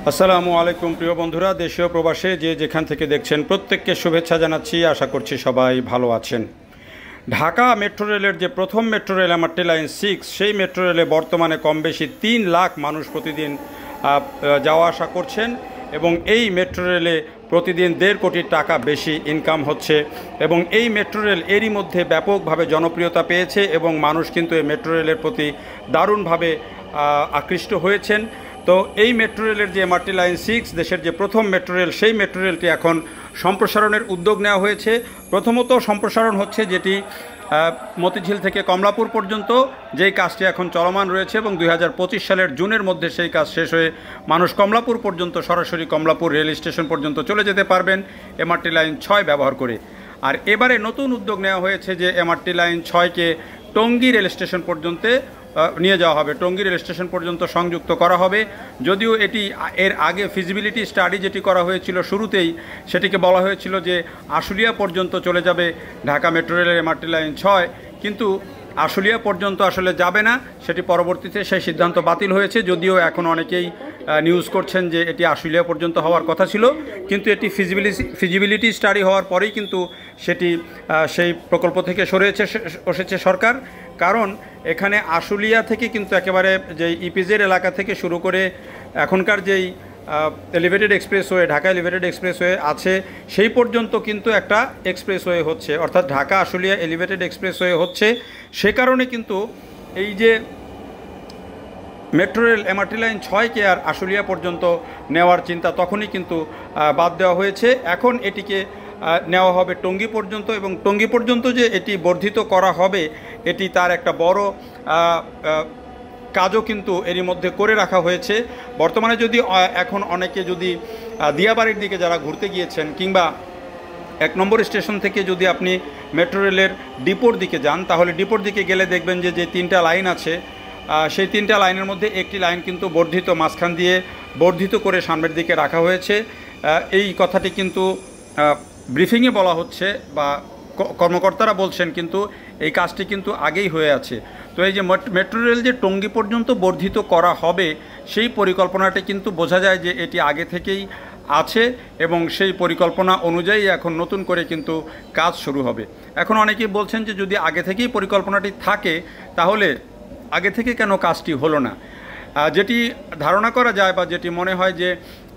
আসসালামু আলাইকুম প্রিয় বন্ধুরা, দেশীয় প্রবাসে যে যেখান থেকে দেখছেন প্রত্যেককে শুভেচ্ছা জানাচ্ছি। আশা করছি সবাই ভালো আছেন। ঢাকা মেট্রো রেলের যে প্রথম মেট্রো রেল এমআরটি লাইন 6, সেই মেট্রো রেলে বর্তমানে কম বেশি 3 লাখ মানুষ প্রতিদিন যাওয়া আসা করছেন এবং এই মেট্রো রেলে প্রতিদিন 1.5 কোটি টাকা বেশি ইনকাম হচ্ছে এবং এই মেট্রো রেল এরই মধ্যে ব্যাপকভাবে জনপ্রিয়তা পেয়েছে এবং মানুষ কিন্তু এই মেট্রো রেলের প্রতি দারুণভাবে আকৃষ্ট হয়েছেন। তো এই মেট্রো রেলের যে এমআরটি লাইন 6 দেশের যে প্রথম মেট্রো রেল, সেই মেট্রো রেলটি এখন সম্প্রসারণের উদ্যোগ নেওয়া হয়েছে। প্রথমত সম্প্রসারণ হচ্ছে যেটি মতিঝিল থেকে কমলাপুর পর্যন্ত, যেই কাজটি এখন চলমান রয়েছে এবং 2025 সালের জুনের মধ্যে সেই কাজ শেষ হয়ে মানুষ কমলাপুর পর্যন্ত সরাসরি কমলাপুর রেল স্টেশন পর্যন্ত চলে যেতে পারবেন এমআরটি লাইন 6 ব্যবহার করে। আর এবারে নতুন উদ্যোগ নেওয়া হয়েছে যে এমআরটি লাইন 6কে টঙ্গী রেল স্টেশন পর্যন্ত নিয়ে যাওয়া হবে, টঙ্গী রেল স্টেশন পর্যন্ত সংযুক্ত করা হবে। যদিও এটি এর আগে ফিজিবিলিটি স্টাডি যেটি করা হয়েছিল শুরুতেই, সেটিকে বলা হয়েছিল যে আশুলিয়া পর্যন্ত চলে যাবে ঢাকা মেট্রো রেলের এমআরটি লাইন 6, কিন্তু আশুলিয়া পর্যন্ত আসলে যাবে না, সেটি পরবর্তীতে সেই সিদ্ধান্ত বাতিল হয়েছে। যদিও এখন অনেকেই নিউজ করছেন যে এটি আশুলিয়া পর্যন্ত হওয়ার কথা ছিল, কিন্তু এটি ফিজিবিলিটি স্টাডি হওয়ার পরেই কিন্তু সেটি সেই প্রকল্প থেকে সরেছে সরকার। কারণ এখানে আশুলিয়া থেকে কিন্তু একেবারে যেই ইপিজেড এলাকা থেকে শুরু করে এখনকার যেই elevated expressway, Dhaka elevated expressway আছে, সেই পর্যন্ত কিন্তু একটা এক্সপ্রেসওয়ে হচ্ছে, অর্থাৎ ঢাকা আশুলিয়া এলিভেটেড এক্সপ্রেসওয়ে হচ্ছে। সে কারণে কিন্তু এই যে মেট্রো রেল এমআরটি লাইন 6কে আর আশুলিয়া পর্যন্ত নেওয়ার চিন্তা তখনই কিন্তু বাদ দেওয়া হয়েছে। এখন এটিকে নেওয়া হবে টঙ্গী পর্যন্ত এবং টঙ্গী পর্যন্ত যে এটি বর্ধিত করা হবে, এটি তার একটা বড় কাজও কিন্তু এরই মধ্যে করে রাখা হয়েছে। বর্তমানে যদি এখন অনেকে যদি দিয়াবাড়ির দিকে যারা ঘুরতে গিয়েছেন কিংবা 1 নম্বর স্টেশন থেকে যদি আপনি মেট্রো রেলের ডিপোর দিকে যান, তাহলে ডিপোর দিকে গেলে দেখবেন যে 3টা লাইন আছে, সেই 3টা লাইনের মধ্যে একটি লাইন কিন্তু বর্ধিত, মাঝখান দিয়ে বর্ধিত করে সামনের দিকে রাখা হয়েছে। এই কথাটি কিন্তু ব্রিফিংয়ে বলা হচ্ছে বা কর্মকর্তারা বলছেন, কিন্তু এই কাজটি কিন্তু আগেই হয়ে আছে। তো এই যে মেট্রো রেল যে টঙ্গী পর্যন্ত বর্ধিত করা হবে, সেই পরিকল্পনাটি কিন্তু বোঝা যায় যে এটি আগে থেকেই আছে এবং সেই পরিকল্পনা অনুযায়ী এখন নতুন করে কিন্তু কাজ শুরু হবে। এখন অনেকেই বলছেন যে যদি আগে থেকেই পরিকল্পনাটি থাকে তাহলে আগে থেকে কেন কাজটি হলো না। যেটি ধারণা করা যায় বা যেটি মনে হয় যে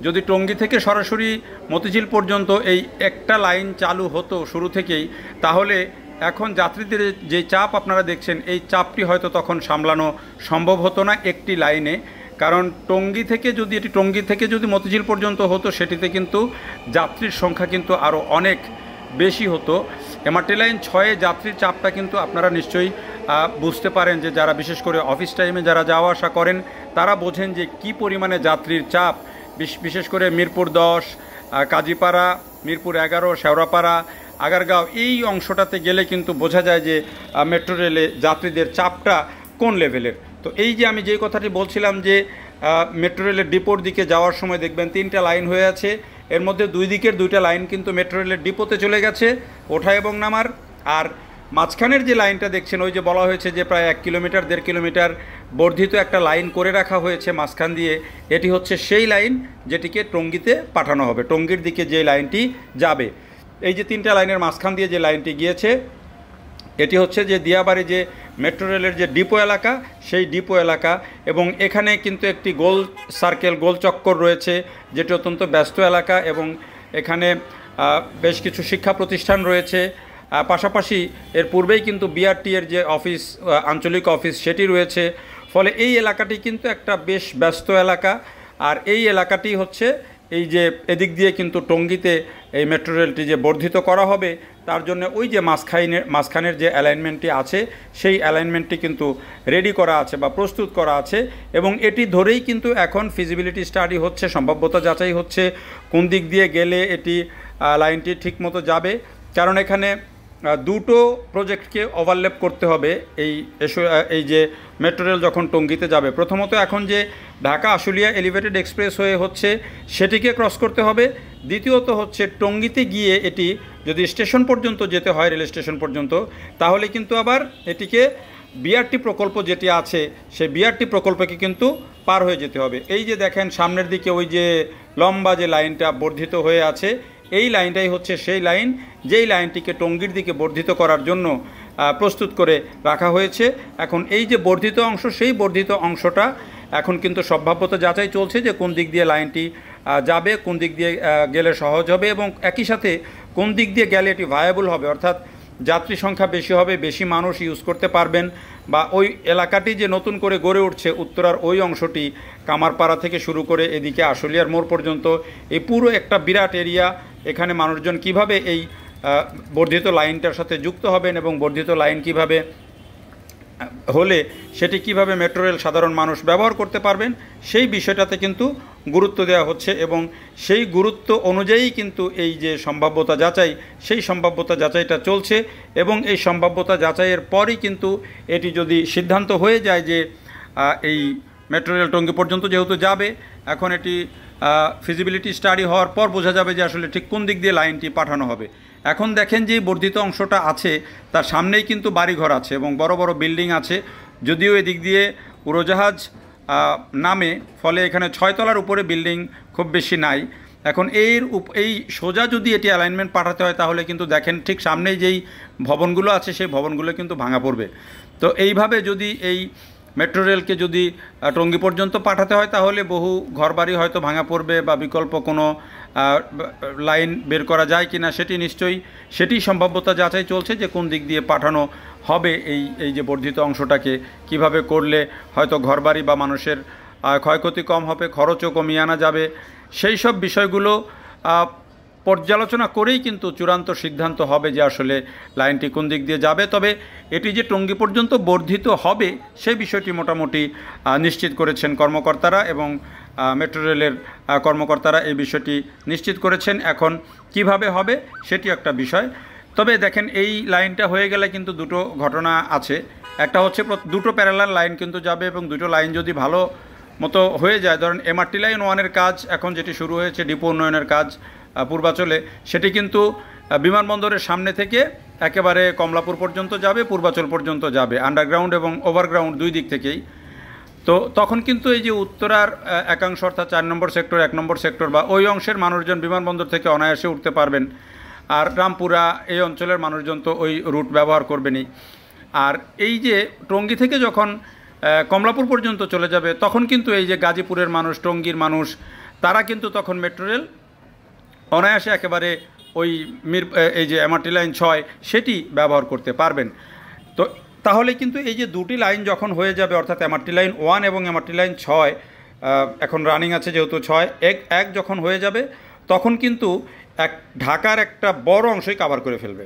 যদি টঙ্গী থেকে সরাসরি মতিঝিল পর্যন্ত এই একটা লাইন চালু হতো শুরু থেকেই, তাহলে এখন যাত্রীদের যে চাপ আপনারা দেখছেন, এই চাপটি হয়তো তখন সামলানো সম্ভব হতো না একটি লাইনে। কারণ টঙ্গী থেকে যদি মতিঝিল পর্যন্ত হতো, সেটিতে কিন্তু যাত্রীর সংখ্যা কিন্তু আরও অনেক বেশি হতো। এমআরটি লাইন 6 যাত্রীর চাপটা কিন্তু আপনারা নিশ্চয়ই বুঝতে পারেন, যে যারা বিশেষ করে অফিস টাইমে যারা যাওয়া আসা করেন তারা বোঝেন যে কি পরিমাণে যাত্রীর চাপ। বিশেষ করে মিরপুর 10, কাজীপাড়া, মিরপুর 11, শেওড়াপাড়া, আগারগাঁও এই অংশটাতে গেলে কিন্তু বোঝা যায় যে মেট্রো রেলে যাত্রীদের চাপটা কোন লেভেলের। তো এই যে আমি যে কথাটি বলছিলাম যে মেট্রো রেলের ডিপোর দিকে যাওয়ার সময় দেখবেন 3টা লাইন হয়ে আছে, এর মধ্যে 2 দিকের 2টা লাইন কিন্তু মেট্রো রেলের ডিপোতে চলে গেছে, ওঠা এবং নামার। আর মাঝখানের যে লাইনটা দেখছেন, ওই যে বলা হয়েছে যে প্রায় 1 কিলোমিটার 1.5 কিলোমিটার বর্ধিত একটা লাইন করে রাখা হয়েছে মাঝখান দিয়ে, এটি হচ্ছে সেই লাইন যেটিকে টঙ্গীতে পাঠানো হবে, টঙ্গীর দিকে যে লাইনটি যাবে। এই যে 3টা লাইনের মাঝখান দিয়ে যে লাইনটি গিয়েছে, এটি হচ্ছে যে দিয়াবাড়ি যে মেট্রো রেলের যে ডিপো এলাকা, সেই ডিপো এলাকা। এবং এখানে কিন্তু একটি গোল চক্কর রয়েছে, যেটি অত্যন্ত ব্যস্ত এলাকা এবং এখানে বেশ কিছু শিক্ষা প্রতিষ্ঠান রয়েছে। পাশাপাশি এর পূর্বেই কিন্তু বিআরটি এর যে অফিস, আঞ্চলিক অফিস, সেটি রয়েছে। ফলে এই এলাকাটি কিন্তু একটা বেশ ব্যস্ত এলাকা। আর এই এলাকাটি হচ্ছে এই যে এদিক দিয়ে কিন্তু টঙ্গীতে এই মেট্রো রেলটি যে বর্ধিত করা হবে, তার জন্য ওই যে মাঝখানের যে অ্যালাইনমেন্টটি আছে, সেই অ্যালাইনমেন্টটি কিন্তু রেডি করা আছে বা প্রস্তুত করা আছে এবং এটি ধরেই কিন্তু এখন ফিজিবিলিটি স্টাডি হচ্ছে, সম্ভাব্যতা যাচাই হচ্ছে কোন দিক দিয়ে গেলে এটি লাইনটি ঠিকমতো যাবে। কারণ এখানে দুটো প্রজেক্টকে ওভারল্যাপ করতে হবে এই যে মেট্রো রেল যখন টঙ্গীতে যাবে। প্রথমত এখন যে ঢাকা আশুলিয়া এলিভেটেড এক্সপ্রেসওয়ে হচ্ছে, সেটিকে ক্রস করতে হবে। দ্বিতীয়ত হচ্ছে টঙ্গীতে গিয়ে এটি যদি স্টেশন পর্যন্ত যেতে হয়, রেল স্টেশন পর্যন্ত, তাহলে কিন্তু আবার এটিকে বিআরটি প্রকল্প যেটি আছে সেই বিআরটি প্রকল্পকে কিন্তু পার হয়ে যেতে হবে। এই যে দেখেন সামনের দিকে ওই যে লম্বা যে লাইনটা বর্ধিত হয়ে আছে, এই লাইনটাই হচ্ছে সেই লাইন যেই লাইনটিকে টঙ্গীর দিকে বর্ধিত করার জন্য প্রস্তুত করে রাখা হয়েছে। এখন এই যে বর্ধিত অংশ, সেই বর্ধিত অংশটা এখন কিন্তু সম্ভাব্যতা যাচাই চলছে যে কোন দিক দিয়ে লাইনটি যাবে, কোন দিক দিয়ে গেলে সহজ হবে এবং একই সাথে কোন দিক দিয়ে গেলে এটি ভায়াবল হবে, অর্থাৎ যাত্রী সংখ্যা বেশি হবে, বেশি মানুষ ইউজ করতে পারবেন, বা ওই এলাকাটি যে নতুন করে গড়ে উঠছে উত্তরার ওই অংশটি কামারপাড়া থেকে শুরু করে এদিকে আশুলিয়ার মোড় পর্যন্ত এই পুরো একটা বিরাট এরিয়া, এখানে মানুষজন কিভাবে এই বর্ধিত লাইনটার সাথে যুক্ত হবেন এবং বর্ধিত লাইন কিভাবে হলে সেটি কিভাবে মেট্রো রেল সাধারণ মানুষ ব্যবহার করতে পারবেন সেই বিষয়টাতে কিন্তু গুরুত্ব দেওয়া হচ্ছে এবং সেই গুরুত্ব অনুযায়ী কিন্তু এই যে সম্ভাব্যতা যাচাই, সেই সম্ভাব্যতা যাচাইটা চলছে এবং এই সম্ভাব্যতা যাচাইয়ের পরই কিন্তু এটি যদি সিদ্ধান্ত হয়ে যায় যে এই মেট্রো রেল টঙ্গী পর্যন্ত যেহেতু যাবে, এখন এটি ফিজিবিলিটি স্টাডি হওয়ার পর বোঝা যাবে যে আসলে ঠিক কোন দিক দিয়ে লাইনটি পাঠানো হবে। এখন দেখেন যে বর্ধিত অংশটা আছে তার সামনেই কিন্তু বাড়িঘর আছে এবং বড় বড় বিল্ডিং আছে, যদিও এদিক দিয়ে উড়োজাহাজ নামে, ফলে এখানে 6 তলার উপরে বিল্ডিং খুব বেশি নাই। এখন এই সোজা যদি এটি অ্যালাইনমেন্ট পাঠাতে হয় তাহলে কিন্তু দেখেন ঠিক সামনেই যেই ভবনগুলো আছে সেই ভবনগুলো কিন্তু ভাঙা পড়বে। তো এইভাবে যদি এই মেট্রো রেলকে যদি টঙ্গী পর্যন্ত পাঠাতে হয় তাহলে বহু ঘরবাড়ি হয়তো ভাঙা পড়বে বা বিকল্প কোনো লাইন বের করা যায় কি না সেটি সম্ভাব্যতা যাচাই চলছে যে কোন দিক দিয়ে পাঠানো হবে এই যে বর্ধিত অংশটাকে কিভাবে করলে হয়তো ঘরবাড়ি বা মানুষের ক্ষয়ক্ষতি কম হবে, খরচও কমিয়ে আনা যাবে, সেই সব বিষয়গুলো পর্যালোচনা করেই কিন্তু চূড়ান্ত সিদ্ধান্ত হবে যে আসলে লাইনটি কোন দিক দিয়ে যাবে। তবে এটি যে টঙ্গী পর্যন্ত বর্ধিত হবে সেই বিষয়টি মোটামুটি নিশ্চিত করেছেন কর্মকর্তারা এবং মেট্রো রেলের কর্মকর্তারা এই বিষয়টি নিশ্চিত করেছেন। এখন কিভাবে হবে সেটি একটা বিষয়। তবে দেখেন এই লাইনটা হয়ে গেলে কিন্তু দুটো ঘটনা আছে। একটা হচ্ছে দুটো প্যারালাল লাইন কিন্তু যাবে এবং দুটো লাইন যদি ভালো মতো হয়ে যায়, ধরেন এমআরটি লাইন 1-এর কাজ এখন যেটি শুরু হয়েছে ডিপো উন্নয়নের কাজ পূর্বাচলে, সেটি কিন্তু বিমানবন্দরের সামনে থেকে একেবারে কমলাপুর পর্যন্ত যাবে, পূর্বাচল পর্যন্ত যাবে, আন্ডারগ্রাউন্ড এবং ওভারগ্রাউন্ড দুই দিক থেকেই। তো তখন কিন্তু এই যে উত্তরার একাংশ অর্থাৎ 4 নম্বর সেক্টর, 1 নম্বর সেক্টর বা ওই অংশের মানুষজন বিমানবন্দর থেকে অনায়াসে উঠতে পারবেন, আর রামপুরা এই অঞ্চলের মানুষজন তো ওই রুট ব্যবহার করবেনই। আর এই যে টঙ্গী থেকে যখন কমলাপুর পর্যন্ত চলে যাবে তখন কিন্তু এই যে গাজীপুরের মানুষ, টঙ্গীর মানুষ, তারা কিন্তু তখন মেট্রো রেল অনায়াসে একেবারে ওই এই যে এমআরটি লাইন 6 সেটি ব্যবহার করতে পারবেন। তো তাহলে কিন্তু এই যে দুটি লাইন যখন হয়ে যাবে অর্থাৎ এমআরটি লাইন 1 এবং এমআরটি লাইন 6 এখন রানিং আছে যেহেতু 6 যখন হয়ে যাবে তখন কিন্তু ঢাকার একটা বড় অংশই কভার করে ফেলবে।